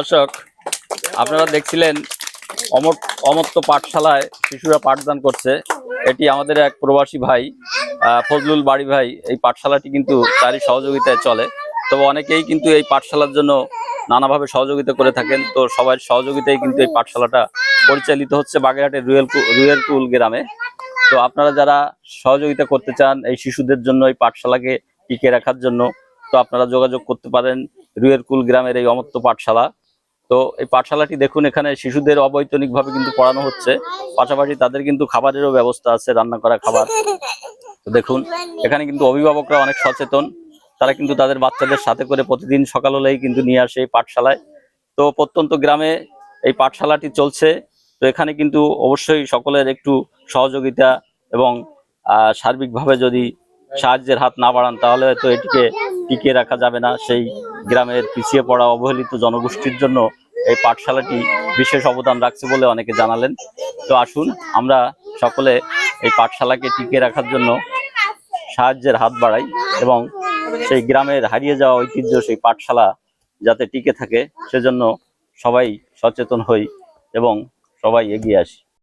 দর্শক, আপনারা দেখছিলেন অমর্ত্য পাঠশালায় শিশুরা পাঠদান করছে। এটি আমাদের এক প্রবাসী ভাই ফজলুল বাড়ি ভাই। এই পাঠশালাটি কিন্তু তারই সহযোগিতায় চলে। তবে অনেকেই কিন্তু এই পাঠশালার জন্য নানাভাবে সহযোগিতা করে থাকেন। তো সবার সহযোগিতায় কিন্তু এই পাঠশালাটা পরিচালিত হচ্ছে বাগেরহাটের রুয়েলকুল গ্রামে। তো আপনারা যারা সহযোগিতা করতে চান এই শিশুদের জন্য, এই পাঠশালাকে টিকে রাখার জন্য, তো আপনারা যোগাযোগ করতে পারেন রুয়েলকুল গ্রামের এই অমর্ত্য পাঠশালা। তো এই পাঠশালাটি দেখুন, এখানে শিশুদের অবৈতনিকভাবে কিন্তু পড়ানো হচ্ছে, পাশাপাশি তাদের কিন্তু খাবারেরও ব্যবস্থা আছে, রান্না করা খাবার। তো দেখুন, এখানে কিন্তু অভিভাবকরা অনেক সচেতন। তারা কিন্তু তাদের বাচ্চাদের সাথে করে প্রতিদিন সকাল হলেই কিন্তু নিয়ে আসে এই পাঠশালায়। তো প্রত্যন্ত গ্রামে এই পাঠশালাটি চলছে। তো এখানে কিন্তু অবশ্যই সকলের একটু সহযোগিতা এবং সার্বিকভাবে যদি সাহায্যের হাত না বাড়ান তাহলে হয়তো এটিকে টিকিয়ে রাখা যাবে না। সেই গ্রামের পিছিয়ে পড়া অবহেলিত জনগোষ্ঠীর জন্য এই পাঠশালাটি বিশেষ অবদান রাখছে বলে অনেকে জানালেন। তো আসুন আমরা সকলে এই পাঠশালাকে টিকিয়ে রাখার জন্য সাহায্যের হাত বাড়াই এবং সেই গ্রামের হারিয়ে যাওয়া ঐতিহ্য, সেই পাঠশালা যাতে টিকে থাকে সেজন্য সবাই সচেতন হই এবং সবাই এগিয়ে আসি।